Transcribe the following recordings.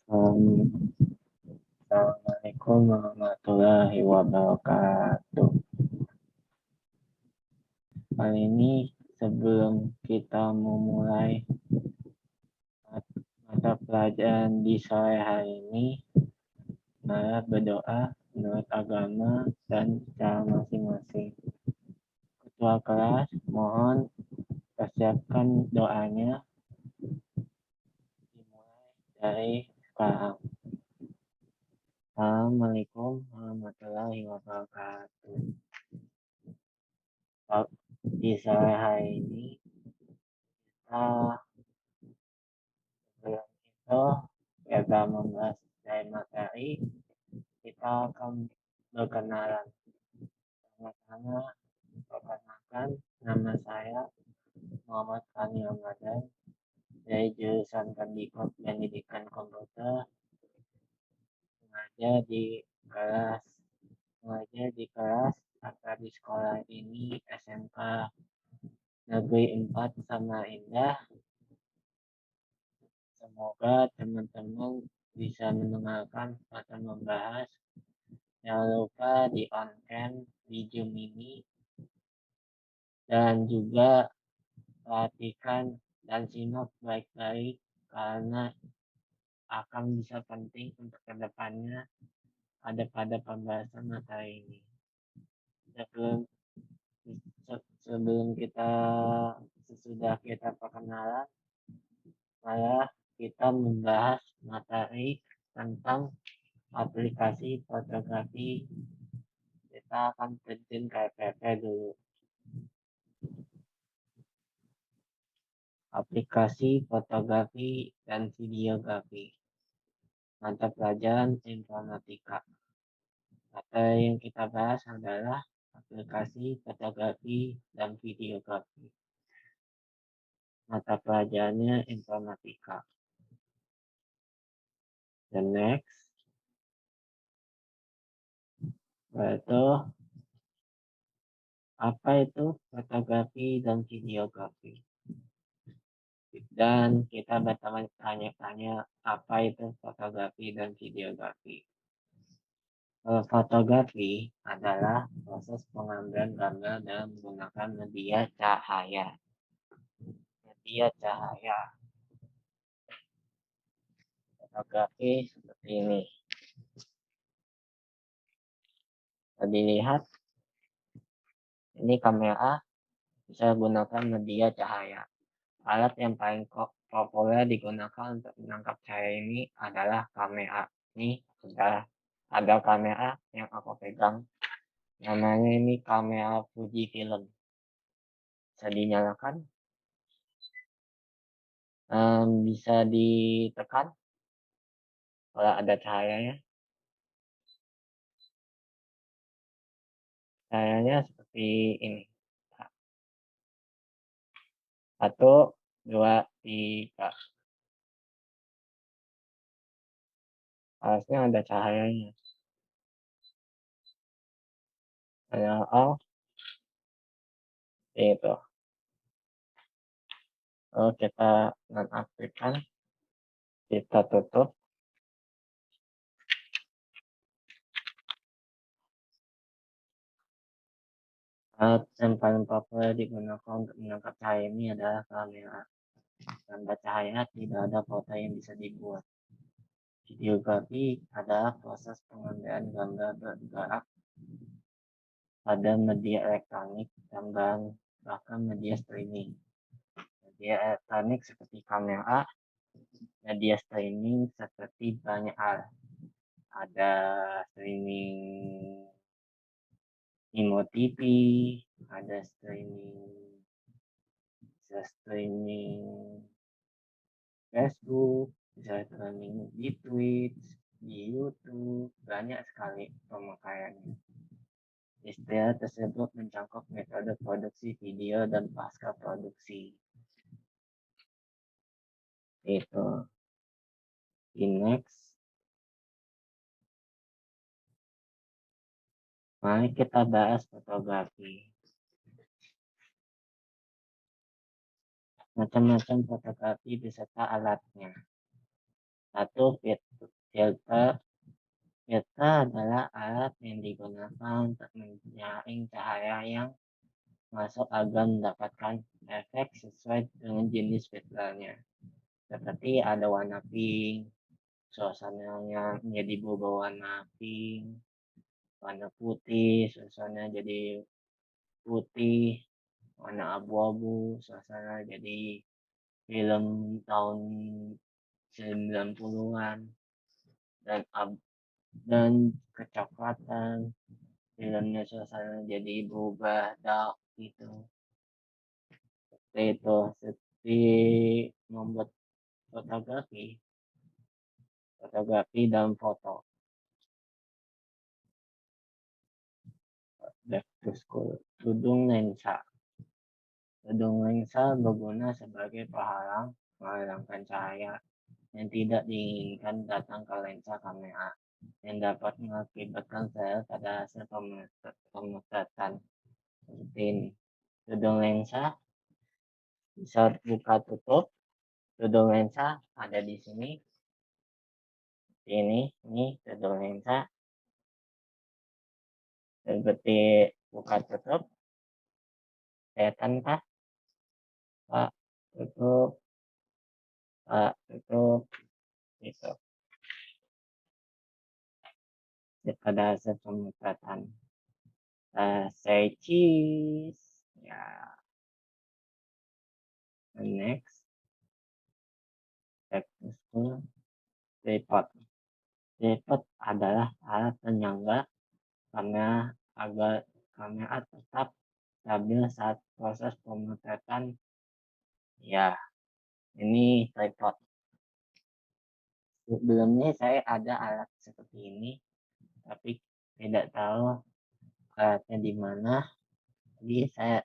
Assalamualaikum warahmatullahi wabarakatuh. Kali ini sebelum kita memulai mata pelajaran di sore hari ini, mari berdoa menurut agama dan cara masing-masing. Ketua kelas, mohon persiapkan doanya dimulai dari sekarang. Assalamualaikum warahmatullahi wabarakatuh. Di sore hari ini kita sebelum itu kita membahas dari materi, kita akan berkenalan. Pertama-tama perkenalkan, nama saya Muhammad Fani Ramadan dari jurusan Pendidikan Komputer, mengajar di kelas atau di sekolah ini SMK Negeri 4 Samarinda. Semoga teman-teman bisa mendengarkan atau membahas. Jangan lupa di on cam di Zoom ini, dan juga perhatikan dan simak baik-baik karena akan bisa penting untuk kedepannya ada pada pembahasan materi ini. Sebelum sesudah kita perkenalan, mari kita membahas materi tentang aplikasi fotografi. Kita akan terjun ke FFP dulu. Aplikasi fotografi dan videografi. Mata pelajaran informatika. Materi yang kita bahas adalah aplikasi fotografi dan videografi. Mata pelajarannya informatika. The next, yaitu apa itu fotografi dan videografi. Dan kita bertanya-tanya apa itu fotografi dan videografi. Fotografi adalah proses pengambilan gambar dengan menggunakan media cahaya. Fotografi seperti ini. Bisa dilihat, ini kamera bisa gunakan media cahaya. Alat yang paling populer digunakan untuk menangkap cahaya ini adalah kamera. Ini sudah ada kamera yang aku pegang. Namanya ini kamera Fujifilm. Bisa dinyalakan. Bisa ditekan kalau ada cahayanya. Cahayanya seperti ini. 1, 2, 3. Harusnya ada cahayanya. Saya off. Itu. Lalu kita nonaktifkan. Kita tutup. Alat yang paling populer digunakan untuk menangkap cahaya ini adalah kamera. Tanpa cahaya tidak ada foto yang bisa dibuat. Videografi adalah proses pengambilan gambar bergerak pada media elektronik dan bahkan media streaming. Media elektronik seperti kamera, media streaming seperti banyak hal. Ada streaming Imo TV, ada streaming Facebook, bisa streaming di Twitch, di YouTube, banyak sekali pemakaiannya. Istilah tersebut mencakup metode produksi video dan pasca produksi. Itu. Di next. Mari kita bahas fotografi. Macam-macam fotografi beserta alatnya. Satu, filter. Filter adalah alat yang digunakan untuk menyaring cahaya yang masuk agar mendapatkan efek sesuai dengan jenis filternya. Seperti ada warna pink, suasananya menjadi berubah warna pink, warna putih, suasana jadi putih, warna abu-abu, suasana jadi film tahun 90-an, dan dan kecoklatan, filmnya suasana jadi berubah dark gitu. Seperti itu, seperti membuat fotografi dan foto. Back to school. Tudung lensa. Tudung lensa berguna sebagai penghalang menghilangkan cahaya yang tidak diinginkan datang ke lensa kamera, yang dapat mengakibatkan sel pada hasil pemotretan. Seperti ini. Tudung lensa bisa buka tutup. Tudung lensa ada di sini. Ini tudung lensa. Seperti buka tutup. Kelihatan kah? Pak, tutup. Pak, tutup. Gitu. Pada hasil pemotretan. Say cheese. Ya. Next. Back to school. Tripod. Tripod adalah alat penyangga agar kamera tetap stabil saat proses pemotretan. Ya, ini tripod. Sebelumnya saya ada alat seperti ini, tapi tidak tahu alatnya di mana. Jadi saya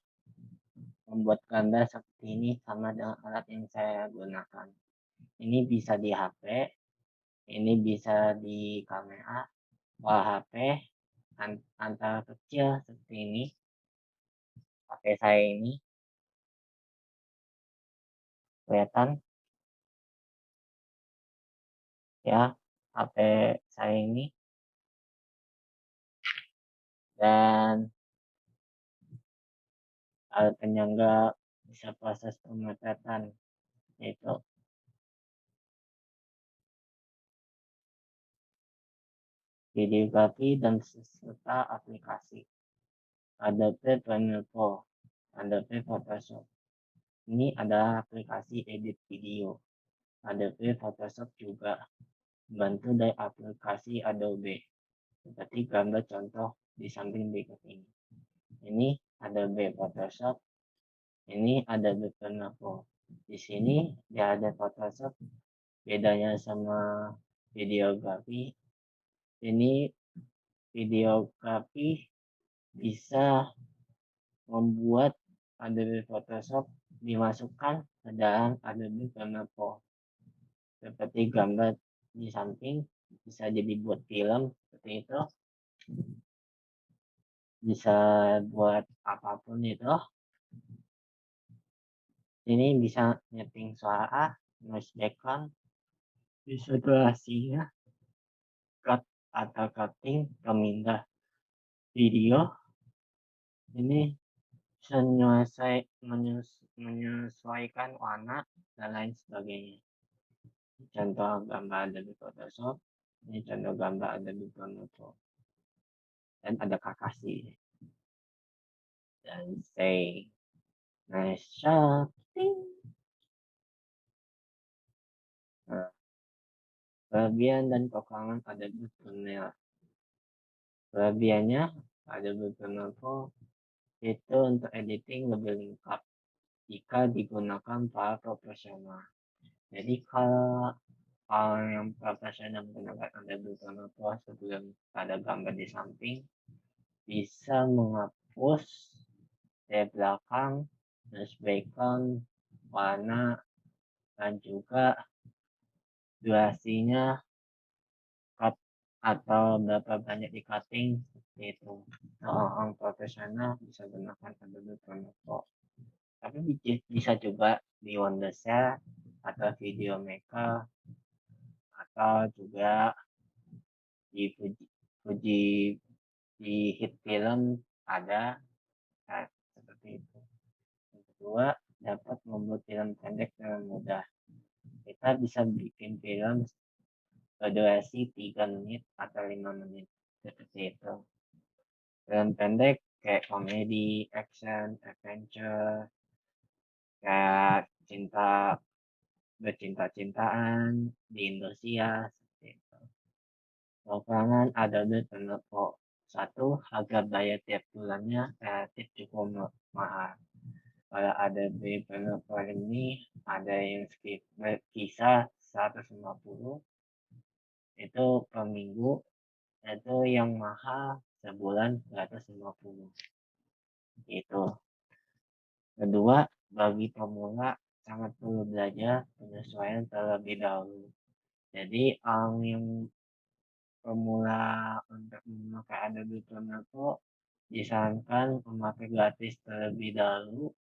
membuat gambar seperti ini sama dengan alat yang saya gunakan. Ini bisa di HP, ini bisa di kamera. HP antara kecil seperti ini. HP saya ini kelihatan ya, HP saya ini, dan alat penyangga bisa proses pemotretan, yaitu videografi dan serta aplikasi. Adobe Premiere Pro, Adobe Photoshop. Ini adalah aplikasi edit video. Adobe Photoshop juga bantu dari aplikasi Adobe, seperti gambar contoh di samping berikut ini. Ini Adobe Photoshop, ini Adobe Premiere Pro. Di sini dia ada Photoshop, bedanya sama videografi. Ini videografi bisa membuat Adobe Photoshop dimasukkan ke dalam Adobe Premiere Pro. Seperti gambar di samping bisa jadi buat film seperti itu. Bisa buat apapun itu. Ini bisa nyeting suara, noise background, bisa durasinya, cut atau cutting, pemindah video. Ini bisa menyesuaikan warna dan lain sebagainya. Contoh gambar Adobe Photoshop, ini contoh gambar Adobe Premiere Pro. Dan ada Kakashi dan say nice shot. Nah, kelebihan dan kekurangan Adobe Premiere. Kelebihannya Adobe Premiere Pro itu untuk editing lebih lengkap jika digunakan para profesional. Jadi kalau orang yang profesional menggunakan Adobe Premiere Pro sebelum ada gambar di samping, bisa menghapus dari belakang, noise background, warna, dan juga durasinya, cut atau berapa banyak di cutting, seperti itu. Orang profesional bisa gunakan Adobe Premiere Pro. Tapi bisa juga di Wondershare atau Video Maker atau juga dipuji puji di hit film ada, nah, seperti itu. Yang kedua, dapat membuat film pendek dengan mudah. Kita bisa bikin film berdurasi 3 menit atau 5 menit, seperti itu. Film pendek kayak komedi, action, adventure, kayak bercinta-cintaan di Indonesia, seperti itu. Belakangan ada Penepo. Satu, harga bayar tiap bulannya relatif cukup mahal. Kalau ada Penepo ini, ada yang berkisar 150 itu per minggu, itu yang mahal sebulan 150 itu. Kedua, bagi pemula sangat perlu belajar penyesuaian terlebih dahulu. Jadi orang yang pemula untuk memakai Adobe Premiere Pro disarankan memakai gratis terlebih dahulu.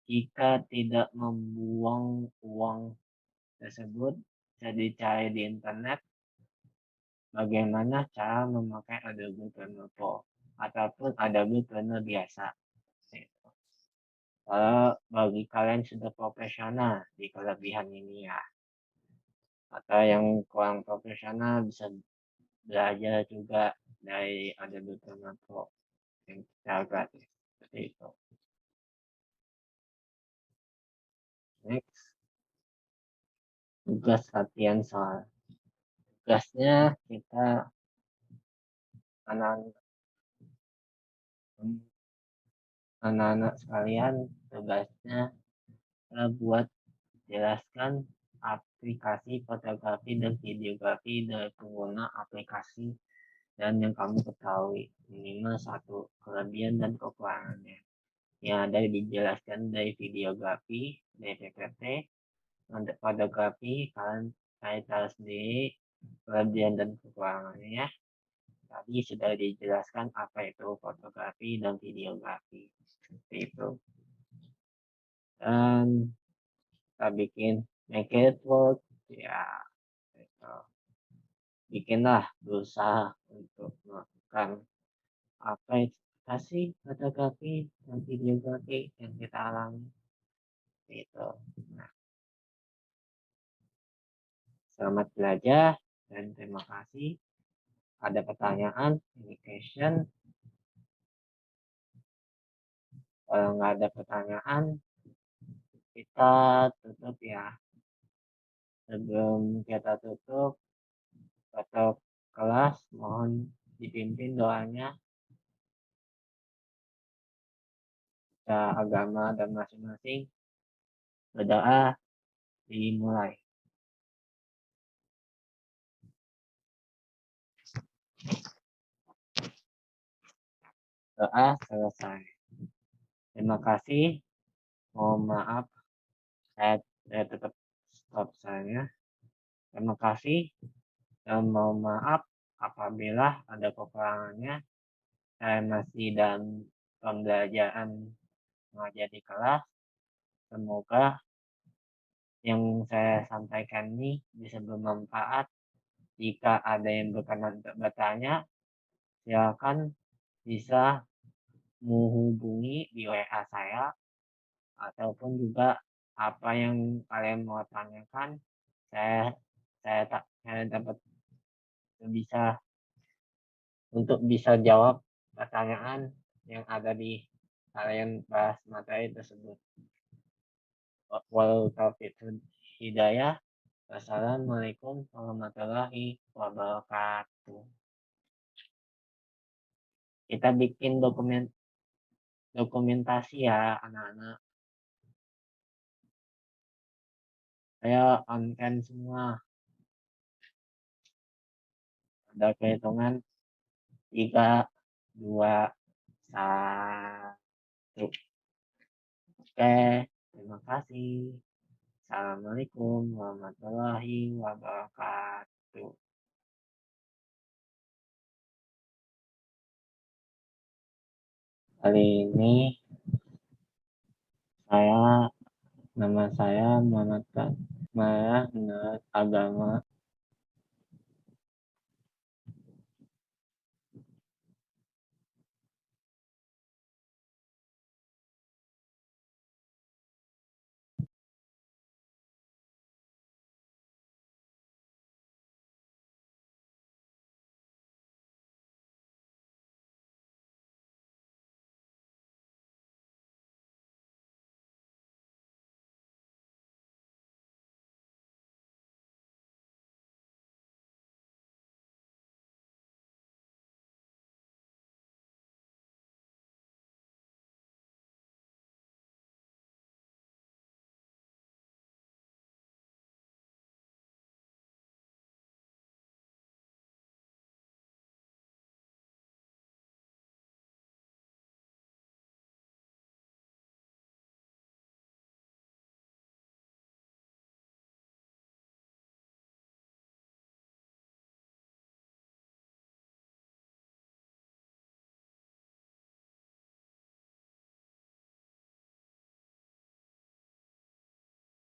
Jika tidak membuang uang tersebut, bisa dicari di internet bagaimana cara memakai Adobe Premiere Pro ataupun Adobe Premiere biasa. Kalau bagi kalian sudah profesional di kelebihan ini ya, atau yang kurang profesional bisa belajar juga dari Adobe Premiere Pro yang secara gratis. Seperti itu. Next, tugas latihan soal. Tugasnya kita anak-anak sekalian, tugasnya buat jelaskan aplikasi fotografi dan videografi dari pengguna aplikasi dan yang kamu ketahui minimal satu kelebihan dan kekurangannya. Yang ada dijelaskan dari videografi, dari PPT, untuk fotografi kalian tahu sendiri kelebihan dan kekurangannya ya. Tadi sudah dijelaskan apa itu fotografi dan videografi. Seperti itu. Dan kita bikin make it work ya. Gitu. Bikinlah berusaha untuk melakukan apa sih fotografi dan videografi yang kita alami. Gitu. Nah, selamat belajar dan terima kasih. Ada pertanyaan, any question? Kalau nggak ada pertanyaan, kita tutup ya. Sebelum kita tutup atau kelas, mohon dipimpin doanya. Kita agama dan masing-masing. Berdoa dimulai. Doa selesai. Terima kasih. Mohon maaf, saya tetap stop saya. Terima kasih dan mohon maaf apabila ada kekurangannya. Saya masih dalam pembelajaran mengajar di kelas. Semoga yang saya sampaikan ini bisa bermanfaat. Jika ada yang berkenan untuk bertanya, silakan bisa menghubungi di WA saya ataupun juga apa yang kalian mau tanyakan, saya dapat bisa untuk bisa jawab pertanyaan yang ada di kalian bahas materi tersebut. Walau taufiq hidayah. Wassalamualaikum warahmatullahi wabarakatuh. Kita bikin dokumentasi ya anak-anak. Saya on cam semua. Ada perhitungan 3, 2, 1. Oke, terima kasih. Assalamualaikum warahmatullahi wabarakatuh. Kali ini nama saya Muhammad Agama